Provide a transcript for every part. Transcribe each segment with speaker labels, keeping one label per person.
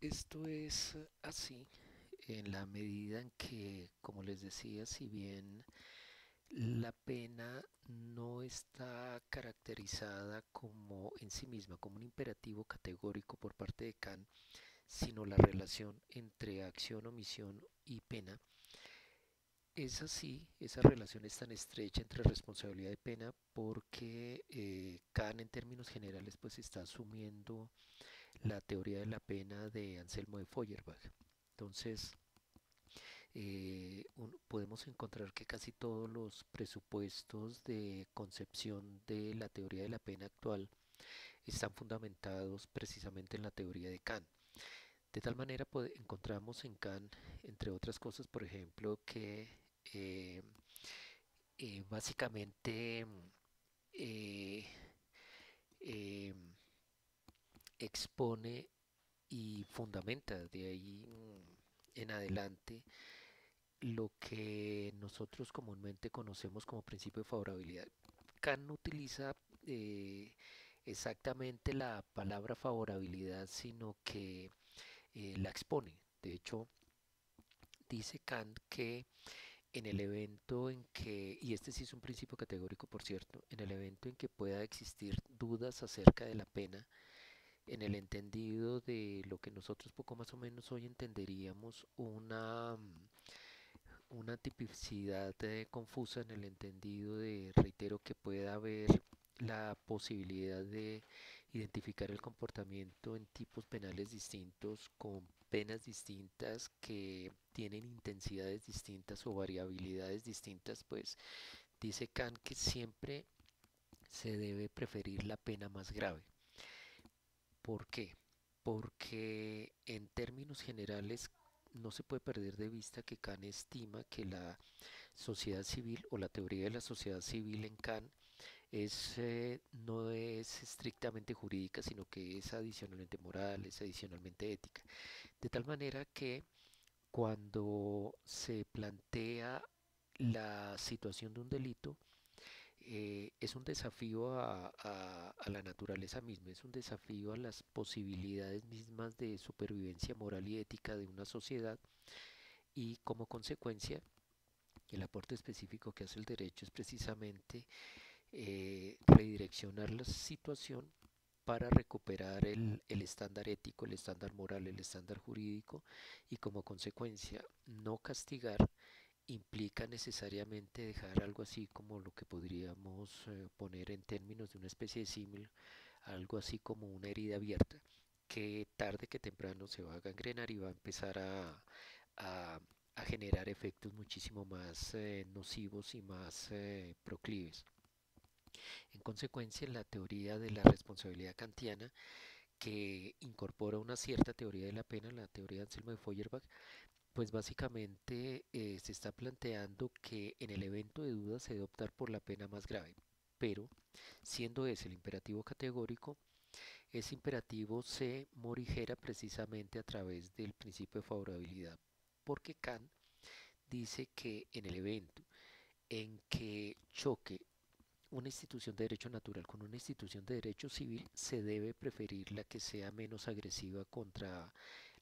Speaker 1: Esto es así en la medida en que, como les decía, si bien la pena no está caracterizada como en sí misma, como un imperativo categórico por parte de Kant, sino la relación entre acción, omisión y pena, es así, esa relación es tan estrecha entre responsabilidad y pena porque Kant en términos generales pues está asumiendo la teoría de la pena de Anselmo de Feuerbach. Entonces, podemos encontrar que casi todos los presupuestos de concepción de la teoría de la pena actual están fundamentados precisamente en la teoría de Kant. De tal manera encontramos en Kant, entre otras cosas, por ejemplo, que eh, básicamente eh, eh, expone y fundamenta de ahí en adelante lo que nosotros comúnmente conocemos como principio de favorabilidad. Kant no utiliza eh, exactamente la palabra favorabilidad, sino que la expone. De hecho, dice Kant que en el evento en que, y este sí es un principio categórico por cierto, en el evento en que pueda existir dudas acerca de la pena, en el entendido de lo que nosotros poco más o menos hoy entenderíamos una tipicidad confusa en el entendido de, reitero, que pueda haber la posibilidad de identificar el comportamiento en tipos penales distintos con penas distintas que tienen intensidades distintas o variabilidades distintas, pues dice Kant que siempre se debe preferir la pena más grave. ¿Por qué? Porque en términos generales no se puede perder de vista que Kant estima que la sociedad civil o la teoría de la sociedad civil en Kant no es estrictamente jurídica, sino que es adicionalmente moral, es adicionalmente ética. De tal manera que cuando se plantea la situación de un delito, es un desafío a la naturaleza misma, es un desafío a las posibilidades mismas de supervivencia moral y ética de una sociedad y como consecuencia el aporte específico que hace el derecho es precisamente redireccionar la situación para recuperar el estándar ético, el estándar moral, el estándar jurídico y como consecuencia no castigar implica necesariamente dejar algo así como lo que podríamos poner en términos de una especie de símil, algo así como una herida abierta que tarde que temprano se va a gangrenar y va a empezar a, a generar efectos muchísimo más nocivos y más proclives. En consecuencia, la teoría de la responsabilidad kantiana, que incorpora una cierta teoría de la pena, la teoría de Anselmo de Feuerbach, pues básicamente se está planteando que en el evento de duda se debe optar por la pena más grave, pero siendo ese el imperativo categórico, ese imperativo se morigera precisamente a través del principio de favorabilidad, porque Kant dice que en el evento en que choque una institución de derecho natural con una institución de derecho civil, se debe preferir la que sea menos agresiva contra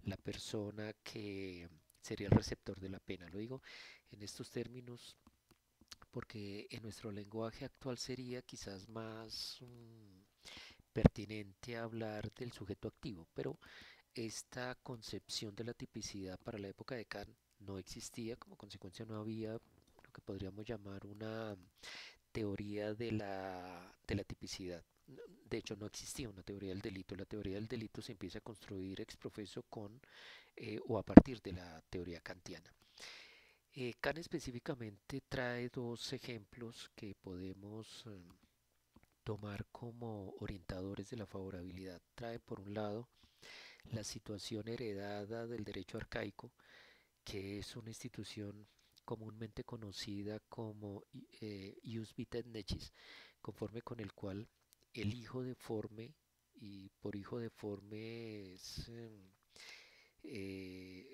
Speaker 1: la persona que sería el receptor de la pena. Lo digo en estos términos porque en nuestro lenguaje actual sería quizás más pertinente hablar del sujeto activo, pero esta concepción de la tipicidad para la época de Kant no existía, como consecuencia no había lo que podríamos llamar una teoría de la tipicidad. De hecho, no existía una teoría del delito. La teoría del delito se empieza a construir ex profeso con o a partir de la teoría kantiana. Kant específicamente trae dos ejemplos que podemos tomar como orientadores de la favorabilidad. Trae por un lado la situación heredada del derecho arcaico, que es una institución comúnmente conocida como ius vita et necis, conforme con el cual el hijo deforme, y por hijo deforme es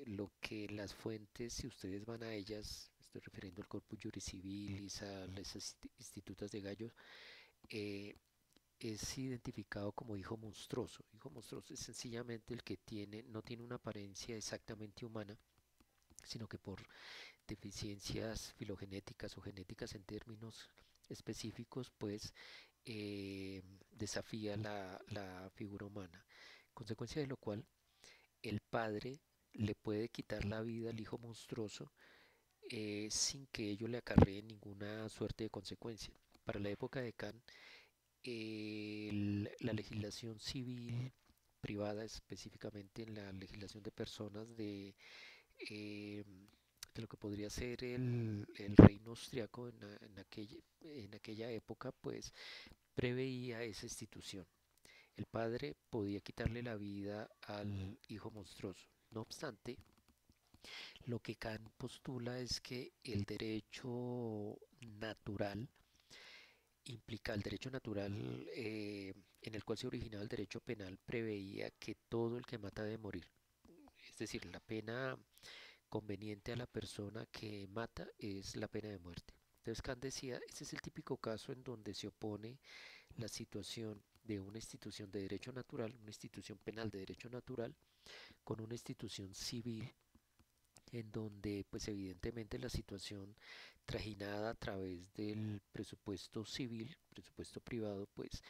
Speaker 1: lo que las fuentes, si ustedes van a ellas, estoy refiriendo al Corpus Juris Civilis, a las institutas de Gallos, eh, es identificado como hijo monstruoso. Hijo monstruoso es sencillamente el que no tiene una apariencia exactamente humana, sino que por deficiencias filogenéticas o genéticas en términos específicos, pues desafía la figura humana. Consecuencia de lo cual, el padre le puede quitar la vida al hijo monstruoso sin que ello le acarree ninguna suerte de consecuencia. Para la época de Kant, la legislación civil privada, específicamente en la legislación de personas eh, de lo que podría ser el reino austriaco en aquella época, pues preveía esa institución. El padre podía quitarle la vida al hijo monstruoso. No obstante, lo que Kant postula es que el derecho natural implica el derecho natural en el cual se originaba el derecho penal preveía que todo el que mata debe morir. Es decir, la pena conveniente a la persona que mata es la pena de muerte. Entonces Kant decía, ese es el típico caso en donde se opone la situación de una institución de derecho natural, una institución penal de derecho natural, con una institución civil en donde pues evidentemente la situación trajinada a través del presupuesto civil, presupuesto privado, pues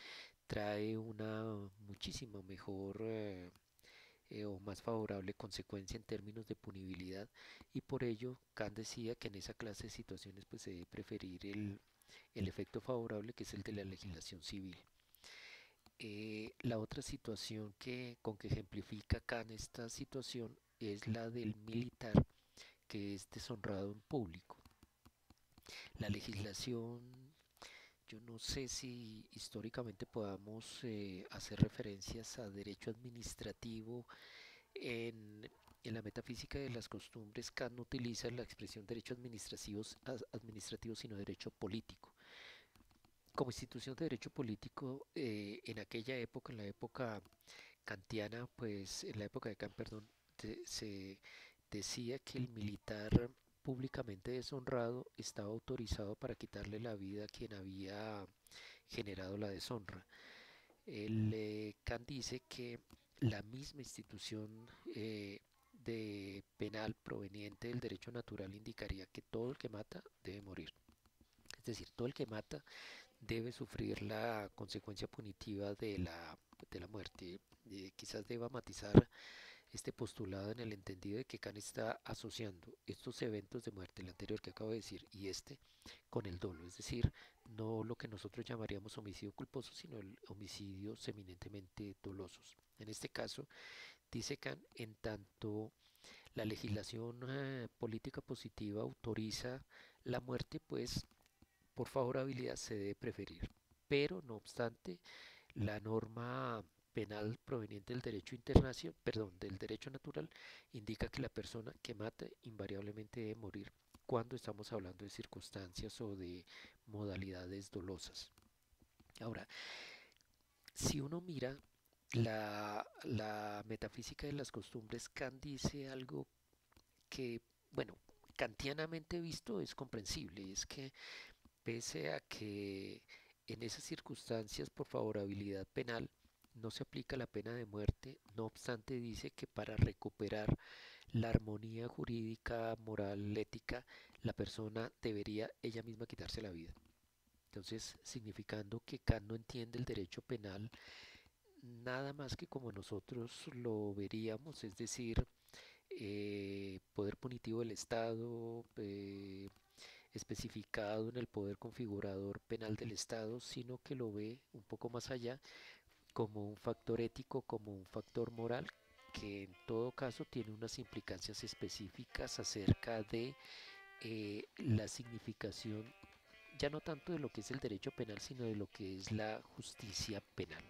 Speaker 1: trae una muchísimo mejor o más favorable consecuencia en términos de punibilidad y por ello Kant decía que en esa clase de situaciones pues se debe preferir el efecto favorable que es el de la legislación civil. La otra situación con que ejemplifica Kant esta situación es la del militar que es deshonrado en público. La legislación, yo no sé si históricamente podamos hacer referencias a derecho administrativo en la metafísica de las costumbres. Kant no utiliza la expresión derecho administrativo sino derecho político. Como institución de derecho político, en aquella época, en la época kantiana, pues en la época de Kant, perdón, se decía que el militar públicamente deshonrado estaba autorizado para quitarle la vida a quien había generado la deshonra. Kant dice que la misma institución de penal proveniente del derecho natural indicaría que todo el que mata debe morir. Es decir, todo el que mata debe sufrir la consecuencia punitiva de la muerte. Quizás deba matizar este postulado en el entendido de que Kant está asociando estos eventos de muerte, el anterior que acabo de decir y este, con el dolo, es decir, no lo que nosotros llamaríamos homicidio culposo, sino el homicidios eminentemente dolosos. En este caso, dice Kant, en tanto la legislación política positiva autoriza la muerte, pues por favorabilidad se debe preferir. Pero, no obstante, la norma penal proveniente del derecho internacional, perdón, del derecho natural, indica que la persona que mata invariablemente debe morir cuando estamos hablando de circunstancias o de modalidades dolosas. Ahora, si uno mira la metafísica de las costumbres, Kant dice algo que, bueno, kantianamente visto es comprensible, es que pese a que en esas circunstancias por favorabilidad penal no se aplica la pena de muerte, no obstante dice que para recuperar la armonía jurídica, moral, ética, la persona debería ella misma quitarse la vida. Entonces, significando que Kant no entiende el derecho penal nada más que como nosotros lo veríamos, es decir, poder punitivo del Estado, especificado en el poder configurador penal del Estado, sino que lo ve un poco más allá como un factor ético, como un factor moral, que en todo caso tiene unas implicancias específicas acerca de la significación, ya no tanto de lo que es el derecho penal, sino de lo que es la justicia penal.